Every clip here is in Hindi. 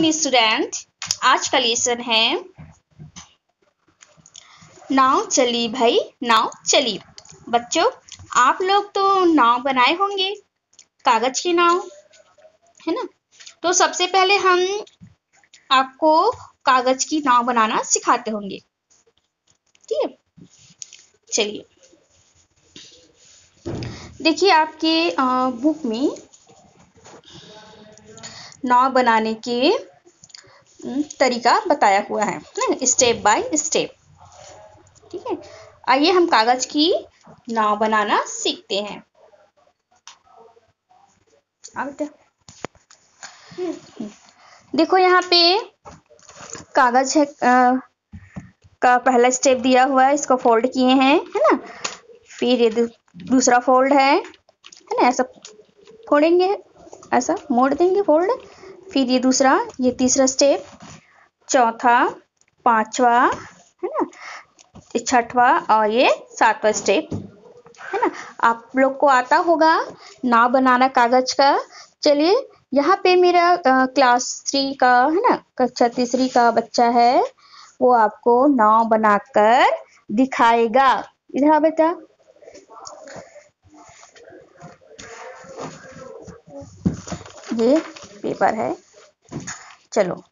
Morning student. आज का लेसन है नाव चली भाई नाव चली। बच्चों, आप लोग तो नाव बनाए होंगे, कागज की नाव, है ना। तो सबसे पहले हम आपको कागज की नाव बनाना सिखाते होंगे, ठीक है। चलिए, देखिए आपके बुक में नाव बनाने के तरीका बताया हुआ है ना, स्टेप बाय स्टेप, ठीक है। आइए हम कागज की नाव बनाना सीखते हैं। अब देखो यहाँ पे कागज है का पहला स्टेप दिया हुआ है, इसको फोल्ड किए हैं, है ना। फिर ये दूसरा फोल्ड है ना, ऐसा फोड़ेंगे, ऐसा मोड़ देंगे फोल्ड। फिर ये दूसरा, ये तीसरा स्टेप, चौथा, पांचवा, है ना, छठवा और ये सातवां स्टेप, है ना। आप लोग को आता होगा नाव बनाना कागज का। चलिए, यहाँ पे मेरा क्लास 3 का, है ना, कक्षा तीसरी का बच्चा है, वो आपको नाव बनाकर दिखाएगा। इधर आ बेटा। ये पेपर है, चलो।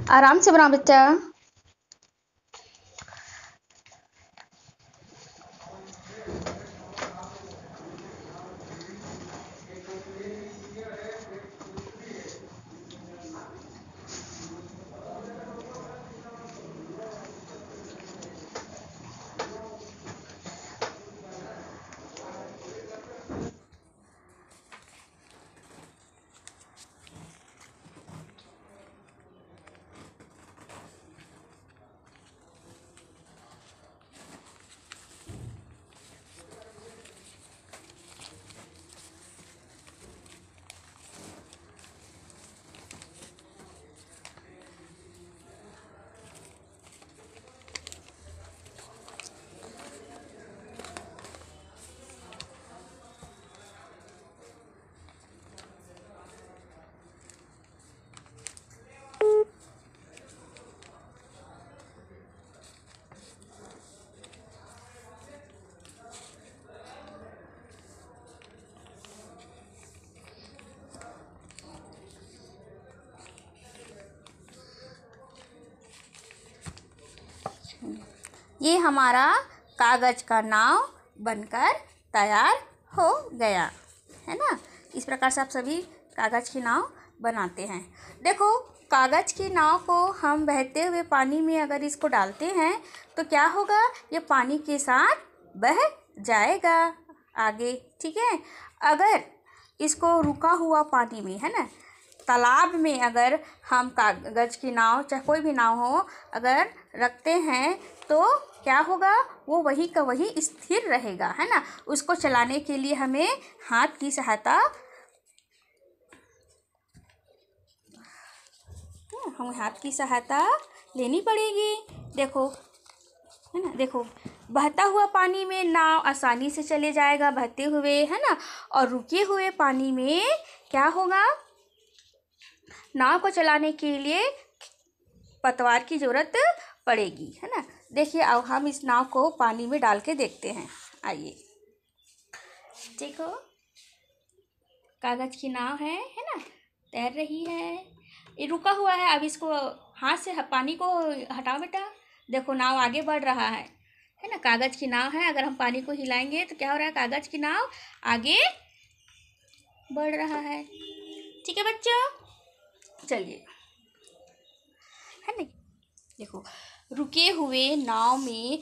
आराम से बनाओ बच्चा। ये हमारा कागज का नाव बनकर तैयार हो गया, है ना। इस प्रकार से आप सभी कागज की नाव बनाते हैं। देखो, कागज की नाव को हम बहते हुए पानी में अगर इसको डालते हैं तो क्या होगा, ये पानी के साथ बह जाएगा आगे, ठीक है। अगर इसको रुका हुआ पानी में, है ना, तालाब में अगर हम कागज की नाव, चाहे कोई भी नाव हो, अगर रखते हैं तो क्या होगा, वो वही का वही स्थिर रहेगा, है ना। उसको चलाने के लिए हमें हाथ की सहायता, हम हाथ की सहायता लेनी पड़ेगी। देखो, है ना, देखो, बहता हुआ पानी में नाव आसानी से चले जाएगा, बहते हुए, है ना। और रुके हुए पानी में क्या होगा, नाव को चलाने के लिए पतवार की ज़रूरत पड़ेगी, है ना। देखिए, अब हम इस नाव को पानी में डाल के देखते हैं। आइए, देखो, कागज की नाव है ना, तैर रही है। ये रुका हुआ है, अब इसको हाथ से पानी को हटाओ बेटा। देखो, नाव आगे बढ़ रहा है ना। कागज की नाव है, अगर हम पानी को हिलाएंगे तो क्या हो रहा है, कागज की नाव आगे बढ़ रहा है, ठीक है बच्चों। चलिए, है ना, देखो, रुके हुए नाव में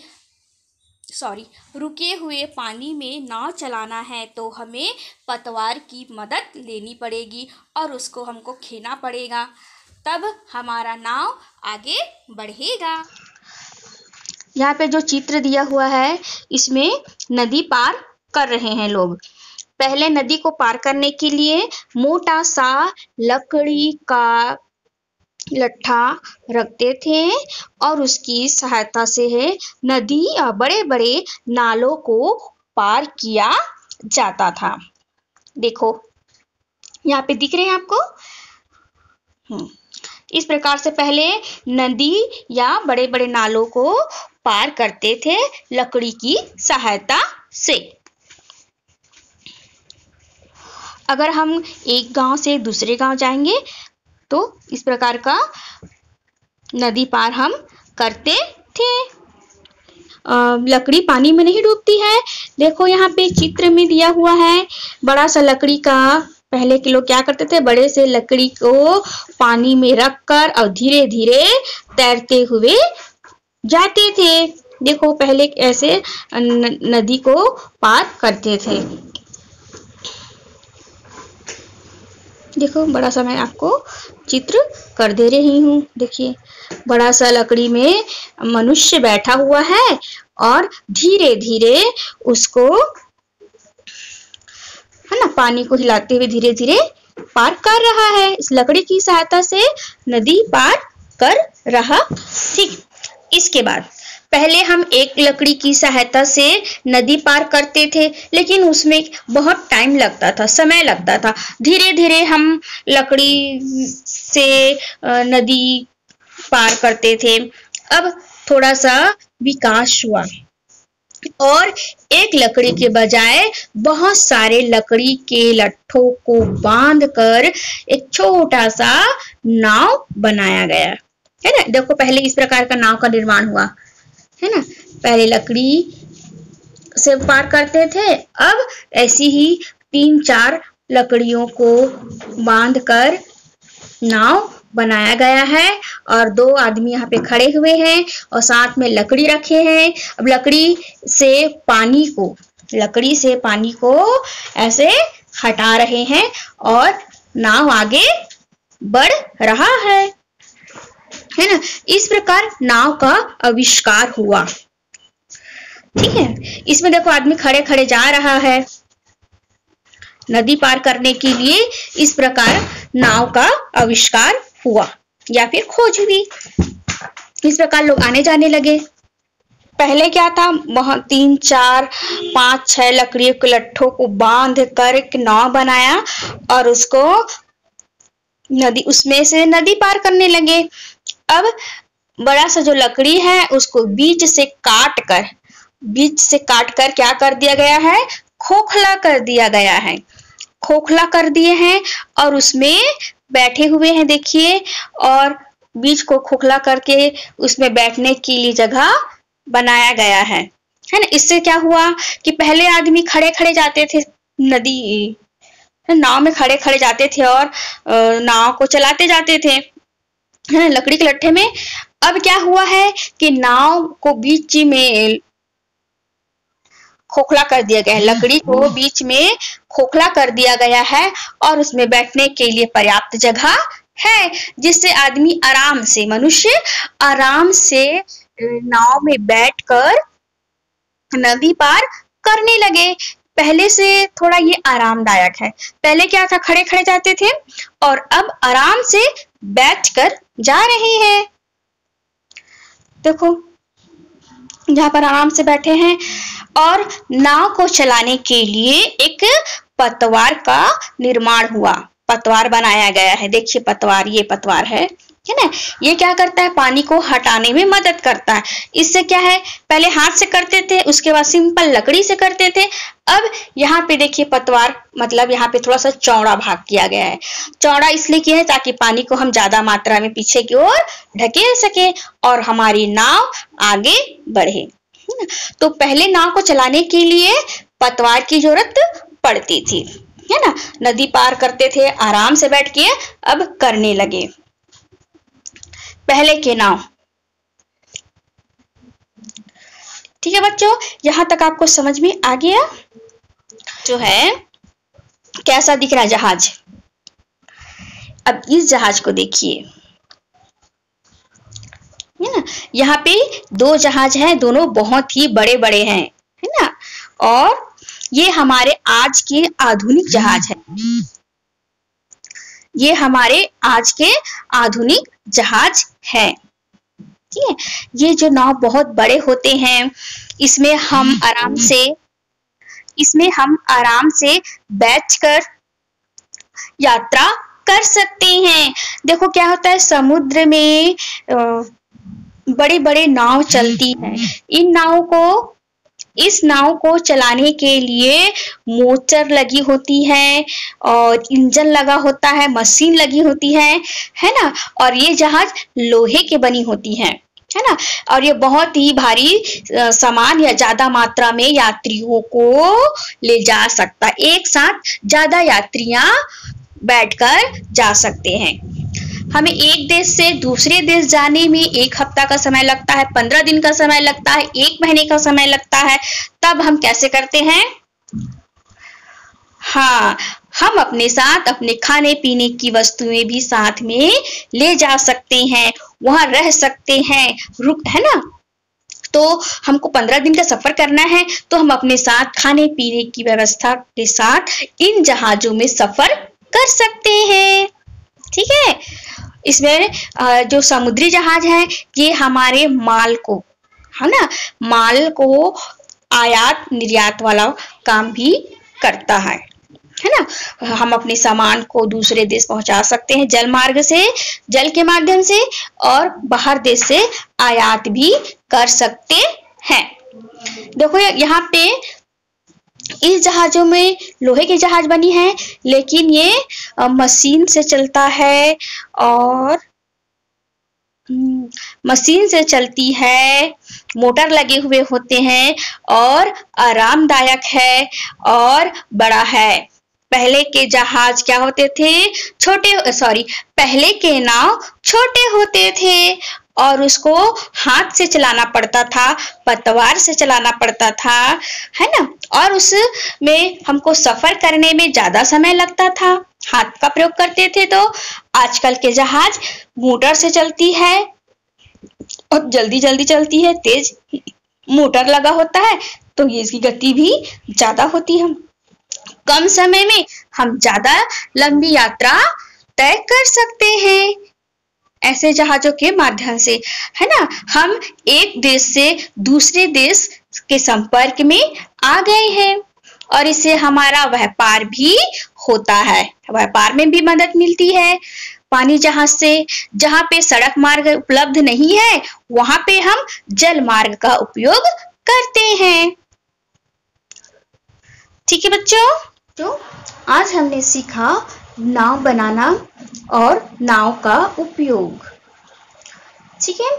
रुके हुए पानी में नाव चलाना है तो हमें पतवार की मदद लेनी पड़ेगी और उसको हमको खेना पड़ेगा, तब हमारा नाव आगे बढ़ेगा। यहाँ पे जो चित्र दिया हुआ है इसमें नदी पार कर रहे हैं लोग। पहले नदी को पार करने के लिए मोटा सा लकड़ी का लट्ठा रखते थे और उसकी सहायता से नदी या बड़े बड़े नालों को पार किया जाता था। देखो यहाँ पे दिख रहे हैं आपको। इस प्रकार से पहले नदी या बड़े बड़े नालों को पार करते थे लकड़ी की सहायता से। अगर हम एक गांव से दूसरे गांव जाएंगे तो इस प्रकार का नदी पार हम करते थे। लकड़ी पानी में नहीं डूबती है। देखो यहाँ पे चित्र में दिया हुआ है बड़ा सा लकड़ी का। पहले के लोग क्या करते थे, बड़े से लकड़ी को पानी में रखकर और धीरे धीरे तैरते हुए जाते थे। देखो पहले ऐसे नदी को पार करते थे। देखो बड़ा सा मैं आपको चित्र कर दे रही हूँ। देखिए बड़ा सा लकड़ी में मनुष्य बैठा हुआ है और धीरे धीरे उसको है ना पानी को हिलाते हुए धीरे धीरे पार कर रहा है। इस लकड़ी की सहायता से नदी पार कर रहा। ठीक, इसके बाद पहले हम एक लकड़ी की सहायता से नदी पार करते थे, लेकिन उसमें बहुत टाइम लगता था, समय लगता था। धीरे धीरे हम लकड़ी से नदी पार करते थे। अब थोड़ा सा विकास हुआ और एक लकड़ी के बजाय बहुत सारे लकड़ी के लट्ठों को बांधकर एक छोटा सा नाव बनाया गया है ना। देखो पहले इस प्रकार का नाव का निर्माण हुआ है ना। पहले लकड़ी से पार करते थे, अब ऐसी ही 3-4 लकड़ियों को बांधकर नाव बनाया गया है और 2 आदमी यहाँ पे खड़े हुए हैं और साथ में लकड़ी रखे हैं। अब लकड़ी से पानी को ऐसे हटा रहे हैं और नाव आगे बढ़ रहा है ना। इस प्रकार नाव का आविष्कार हुआ। ठीक है, इसमें देखो आदमी खड़े खड़े जा रहा है नदी पार करने के लिए। इस प्रकार नाव का आविष्कार हुआ या फिर खोज हुई। इस प्रकार लोग आने जाने लगे। पहले क्या था, 3-4-5-6 लकड़ियों के लट्ठों को बांध कर एक नाव बनाया और उसको उसमें से नदी पार करने लगे। अब बड़ा सा जो लकड़ी है उसको बीच से काट कर क्या कर दिया गया है, खोखला कर दिया गया है। खोखला कर दिए हैं और उसमें बैठे हुए हैं देखिए, और बीच को खोखला करके उसमें बैठने के लिए जगह बनाया गया है ना। इससे क्या हुआ कि पहले आदमी खड़े खड़े जाते थे नदी नाव में, खड़े खड़े जाते थे और नाव को चलाते जाते थे है ना लकड़ी के लट्ठे में। अब क्या हुआ है कि नाव को बीच में खोखला कर दिया गया है, लकड़ी को बीच में खोखला कर दिया गया है और उसमें बैठने के लिए पर्याप्त जगह है, जिससे आदमी मनुष्य आराम से नाव में बैठकर नदी पार करने लगे। पहले से थोड़ा ये आरामदायक है। पहले क्या था, खड़े खड़े जाते थे और अब आराम से बैठकर जा रहे हैं। देखो यहाँ पर आराम से बैठे हैं और नाव को चलाने के लिए एक पतवार का निर्माण हुआ, पतवार बनाया गया है। देखिए पतवार, ये पतवार है ना। ये क्या करता है, पानी को हटाने में मदद करता है। इससे क्या है, पहले हाथ से करते थे, उसके बाद सिंपल लकड़ी से करते थे। अब यहाँ पे देखिए पतवार मतलब यहाँ पे थोड़ा सा चौड़ा भाग किया गया है। चौड़ा इसलिए किया है ताकि पानी को हम ज्यादा मात्रा में पीछे की ओर ढकेल सके और हमारी नाव आगे बढ़े। तो पहले नाव को चलाने के लिए पतवार की जरूरत पड़ती थी है ना। नदी पार करते थे आराम से बैठ के, अब करने लगे। पहले के नाव, ठीक है बच्चों, यहाँ तक आपको समझ में आ गया? जो है कैसा दिख रहा है जहाज? अब इस जहाज को देखिए, है ना, यहाँ पे दो जहाज हैं, दोनों बहुत ही बड़े बड़े हैं, है ना, और ये हमारे आज के आधुनिक जहाज है। ये हमारे आज के आधुनिक जहाज है। ठीक है, ये जो नाव बहुत बड़े होते हैं, इसमें हम आराम से बैठकर यात्रा कर सकते हैं। देखो क्या होता है, समुद्र में बड़े बड़े नाव चलती है। इस नाव को चलाने के लिए मोटर लगी होती है और इंजन लगा होता है, मशीन लगी होती है ना, और ये जहाज लोहे के बनी होती है ना, और ये बहुत ही भारी सामान या ज्यादा मात्रा में यात्रियों को ले जा सकता है। एक साथ ज्यादा यात्रियां बैठकर जा सकते हैं। हमें एक देश से दूसरे देश जाने में 1 हफ्ता का समय लगता है, 15 दिन का समय लगता है, 1 महीने का समय लगता है। तब हम कैसे करते हैं? हाँ, हम अपने साथ अपने खाने पीने की वस्तुएं भी साथ में ले जा सकते हैं, वहां रह सकते हैं, है ना। तो हमको 15 दिन का सफर करना है, तो हम अपने साथ खाने पीने की व्यवस्था के साथ इन जहाजों में सफर कर सकते हैं। ठीक है, इसमें जो समुद्री जहाज है, ये हमारे माल को, है ना, माल को आयात निर्यात वाला काम भी करता है ना। हम अपने सामान को दूसरे देश पहुंचा सकते हैं जल मार्ग से, जल के माध्यम से, और बाहर देश से आयात भी कर सकते हैं। देखो यहाँ पे इस जहाजों में लोहे की जहाज बनी है, लेकिन ये मशीन से चलता है और मशीन से चलती है, मोटर लगे हुए होते हैं और आरामदायक है और बड़ा है। पहले के जहाज क्या होते थे? पहले के नाव छोटे होते थे और उसको हाथ से चलाना पड़ता था, पतवार से चलाना पड़ता था, है ना, और उसमें हमको सफर करने में ज्यादा समय लगता था, हाथ का प्रयोग करते थे। तो आजकल के जहाज मोटर से चलती है और जल्दी जल्दी चलती है, तेज मोटर लगा होता है, तो ये इसकी गति भी ज्यादा होती है। कम समय में हम ज्यादा लंबी यात्रा तय कर सकते हैं ऐसे जहाजों के माध्यम से, है ना। हम एक देश से दूसरे देश के संपर्क में आ गए हैं और इससे हमारा व्यापार भी होता है, व्यापार में भी मदद मिलती है। पानी जहाज से, जहां पे सड़क मार्ग उपलब्ध नहीं है, वहां पे हम जल मार्ग का उपयोग करते हैं। ठीक है बच्चों, तो आज हमने सीखा नाव बनाना और नाव का उपयोग। ठीक है,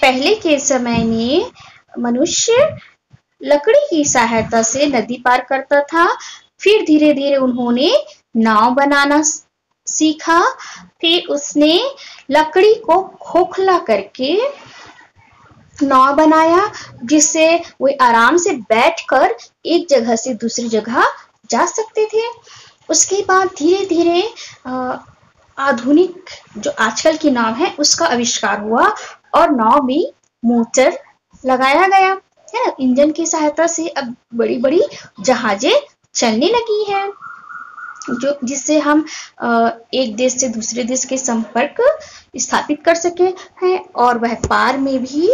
पहले के समय में मनुष्य लकड़ी की सहायता से नदी पार करता था, फिर धीरे धीरे उन्होंने नाव बनाना सीखा, फिर उसने लकड़ी को खोखला करके नाव बनाया, जिससे वे आराम से बैठकर एक जगह से दूसरी जगह जा सकते थे। उसके बाद धीरे धीरे आधुनिक जो आजकल की नाव है उसका आविष्कार हुआ और नाव में मोटर लगाया गया, है ना। इंजन की सहायता से अब बड़ी बड़ी जहाजें चलने लगी हैं, जो जिससे हम एक देश से दूसरे देश के संपर्क स्थापित कर सके हैं और व्यापार में भी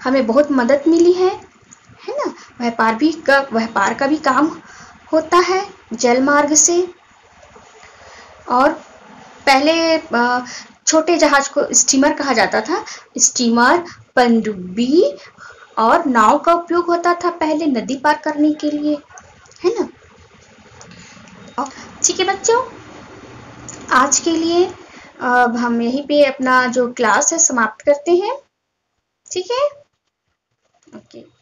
हमें बहुत मदद मिली है ना। व्यापार का भी काम होता है जल मार्ग से। और पहले छोटे जहाज को स्टीमर कहा जाता था, स्टीमर, पनडुब्बी और नाव का उपयोग होता था पहले नदी पार करने के लिए, है ना। ठीक है बच्चों, आज के लिए अब हम यहीं पे अपना जो क्लास है समाप्त करते हैं। ठीक है, ओके।